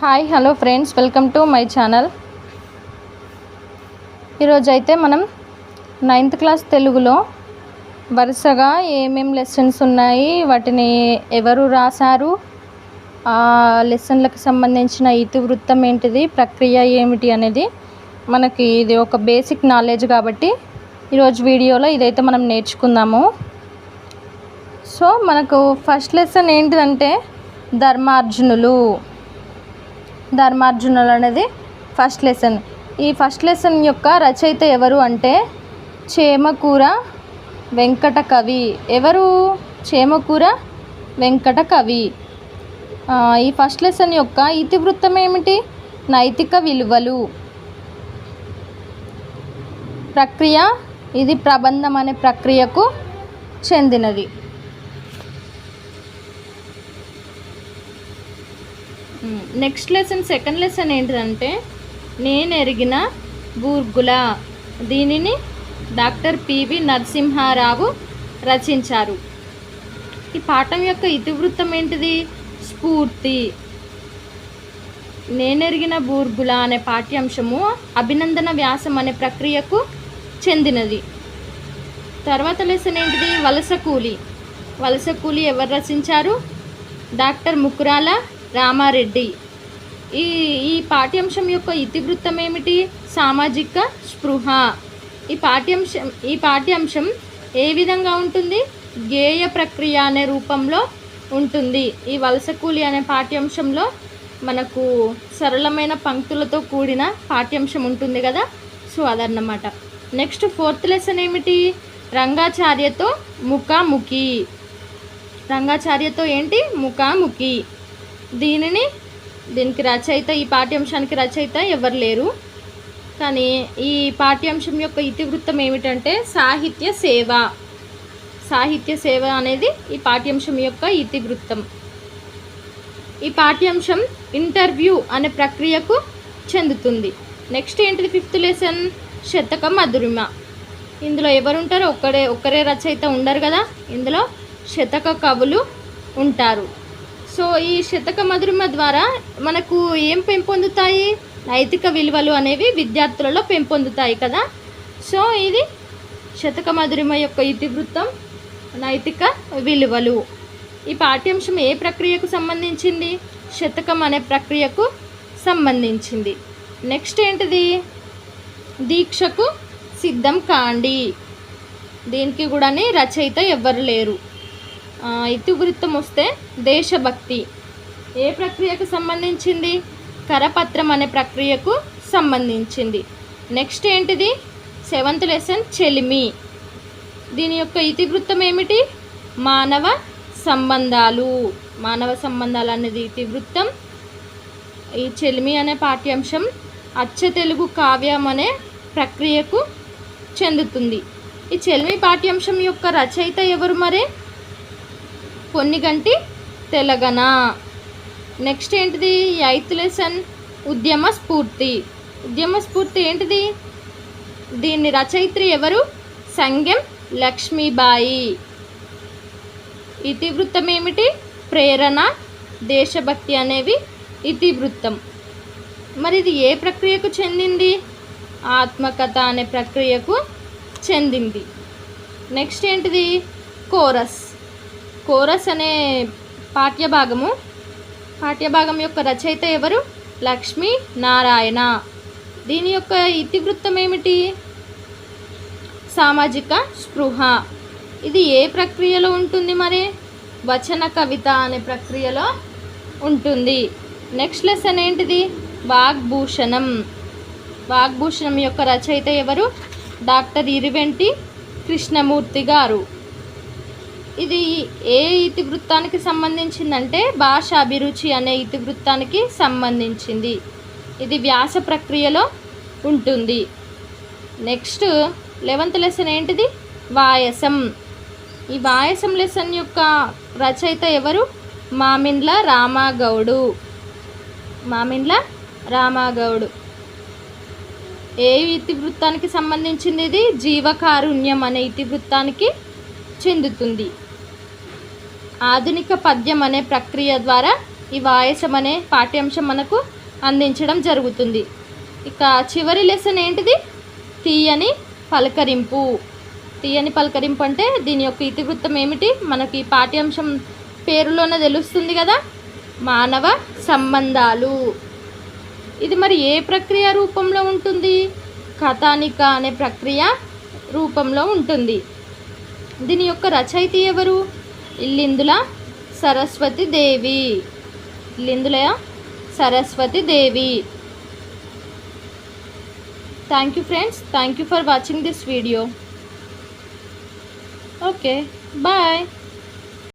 Hi hello friends, welcome to my channel. ఈరోజు అయితే మనం 9th క్లాస్ తెలుగులో వరుసగా ఏమేం లెసన్స్ ఉన్నాయి, వాటిని ఎవరు రాశారు, ఆ లెసన్లకు సంబంధించిన ఇతివృత్తం ఏంటిది, ప్రక్రియ ఏమిటి అనేది మనకి ఇది ఒక బేసిక్ నాలెడ్జ్ కాబట్టి ఈరోజు వీడియోలో ఇదైతే మనం నేర్చుకుందాము. సో మనకు ఫస్ట్ లెసన్ ఏంటిదంటే ధర్మార్జునులు అనేది ఫస్ట్ లెసన్. ఈ ఫస్ట్ లెసన్ యొక్క రచయిత ఎవరు అంటే చేమకూర వెంకట కవి. ఎవరు? చేమకూర వెంకట కవి. ఈ ఫస్ట్ లెసన్ యొక్క ఇతివృత్తం ఏమిటి? నైతిక విలువలు. ప్రక్రియ ఇది ప్రబంధం అనే ప్రక్రియకు చెందినది. నెక్స్ట్ లెసన్ సెకండ్ లెసన్ ఏంటిదంటే నేను ఎరిగిన బూర్గుల. దీనిని డాక్టర్ పివి నరసింహారావు రచించారు. ఈ పాఠం యొక్క ఇతివృత్తం ఏంటిది? స్ఫూర్తి. నేనెరిగిన బూర్గుల అనే పాఠ్యాంశము అభినందన వ్యాసం అనే ప్రక్రియకు చెందినది. తర్వాత లెసన్ ఏంటిది? వలస కూలి. వలస కూలి ఎవరు రచించారు? డాక్టర్ ముకురాల రామారెడ్డి. ఈ పాఠ్యాంశం యొక్క ఇతివృత్తం ఏమిటి? సామాజిక స్పృహ. ఈ పాఠ్యాంశం ఏ విధంగా ఉంటుంది? గేయ ప్రక్రియ అనే రూపంలో ఉంటుంది. ఈ వలస కూలి అనే పాఠ్యాంశంలో మనకు సరళమైన పంక్తులతో కూడిన పాఠ్యాంశం ఉంటుంది కదా, సో అదన్నమాట. నెక్స్ట్ ఫోర్త్ లెసన్ ఏమిటి? రంగాచార్యతో ముఖాముఖి. రంగాచార్యతో ఏంటి? ముఖాముఖి. దీనికి రచయిత, ఈ పాఠ్యాంశానికి రచయిత ఎవరు లేరు, కానీ ఈ పాఠ్యాంశం యొక్క ఇతివృత్తం ఏమిటంటే సాహిత్య సేవ. సాహిత్య సేవ అనేది ఈ పాఠ్యాంశం యొక్క ఇతివృత్తం. ఈ పాఠ్యాంశం ఇంటర్వ్యూ అనే ప్రక్రియకు చెందుతుంది. నెక్స్ట్ ఏంటిది? ఫిఫ్త్ లెసన్ శతక మధురిమ. ఇందులో ఎవరుంటారు? ఒక్కరే రచయిత ఉండరు కదా, ఇందులో శతక కవులు ఉంటారు. సో ఈ శతక మధురిమ ద్వారా మనకు ఏం పెంపొందుతాయి? నైతిక విలువలు అనేవి విద్యార్థులలో పెంపొందుతాయి కదా. సో ఇది శతక మధురిమ యొక్క ఇతివృత్తం నైతిక విలువలు. ఈ పాఠ్యాంశం ఏ ప్రక్రియకు సంబంధించింది? శతకం అనే ప్రక్రియకు సంబంధించింది. నెక్స్ట్ ఏంటిది? దీక్షకు సిద్ధం కాండి. దీనికి కూడా రచయిత ఎవ్వరు లేరు. ఇతివృత్తం వస్తే దేశభక్తి ఏ ప్రక్రియకు సంబంధించింది? కరపత్రం అనే ప్రక్రియకు సంబంధించింది. నెక్స్ట్ ఏంటిది? 7th లెసన్ చెలిమి. దీని యొక్క ఇతివృత్తం ఏమిటి? మానవ సంబంధాలు. మానవ సంబంధాలు అనేది ఇతివృత్తం. ఈ చెలిమి అనే పాఠ్యాంశం అచ్చ తెలుగు కావ్యం అనే ప్రక్రియకు చెందుతుంది. ఈ చెలిమి పాఠ్యాంశం యొక్క రచయిత ఎవరు మరి? పొన్నిగంటి తెలగన. నెక్స్ట్ ఏంటిది? 8th లెసన్ ఉద్యమ స్ఫూర్తి. ఉద్యమ స్ఫూర్తి ఏంటిది? దీన్ని రచయిత్రి ఎవరు? సంగెం లక్ష్మీబాయి. ఇతివృత్తం ఏమిటి? ప్రేరణ, దేశభక్తి అనేవి ఇతివృత్తం. మరి ఇది ఏ ప్రక్రియకు చెందింది? ఆత్మకథ అనే ప్రక్రియకు చెందింది. నెక్స్ట్ ఏంటిది? కోరస్. కోరస్ అనే పాఠ్యభాగం యొక్క రచయిత ఎవరు? లక్ష్మీ నారాయణ. దీని యొక్క ఇతివృత్తం ఏమిటి? సామాజిక స్పృహ. ఇది ఏ ప్రక్రియలో ఉంటుంది మరి? వచన కవిత అనే ప్రక్రియలో ఉంటుంది. నెక్స్ట్ లెసన్ ఏంటిది? వాగ్భూషణం. వాగ్భూషణం యొక్క రచయిత ఎవరు? డాక్టర్ ఇరివెంటి కృష్ణమూర్తి గారు. ఇది ఏ ఇతివృత్తానికి సంబంధించిందంటే భాషా అభిరుచి అనే ఇతివృత్తానికి సంబంధించింది. ఇది వ్యాస ప్రక్రియలో ఉంటుంది. నెక్స్ట్ 11th లెసన్ ఏంటిది? వాయసం. ఈ వాయసం లెసన్ యొక్క రచయిత ఎవరు? మామిండ్ల రామగౌడు. ఏ ఇతివృత్తానికి సంబంధించింది ఇది? జీవకారుణ్యం అనే ఇతివృత్తానికి చెందుతుంది. ఆధునిక పద్యం అనే ప్రక్రియ ద్వారా ఈ వాయసం అనే పాఠ్యాంశం మనకు అందించడం జరుగుతుంది. ఇక చివరి లెసన్ ఏంటిది? తీయని పలకరింపు. తీయని పలకరింపు అంటే దీని యొక్క ఇతివృత్తం ఏమిటి? మనకి పాఠ్యాంశం పేరులోనే తెలుస్తుంది కదా, మానవ సంబంధాలు. ఇది మరి ఏ ప్రక్రియ రూపంలో ఉంటుంది? కథానిక అనే ప్రక్రియ రూపంలో ఉంటుంది. దీని యొక్క రచయిత ఎవరు? Illindula Saraswathi Devi. Illindula Saraswathi Devi. Thank you friends. Thank you for watching this video. Okay, bye.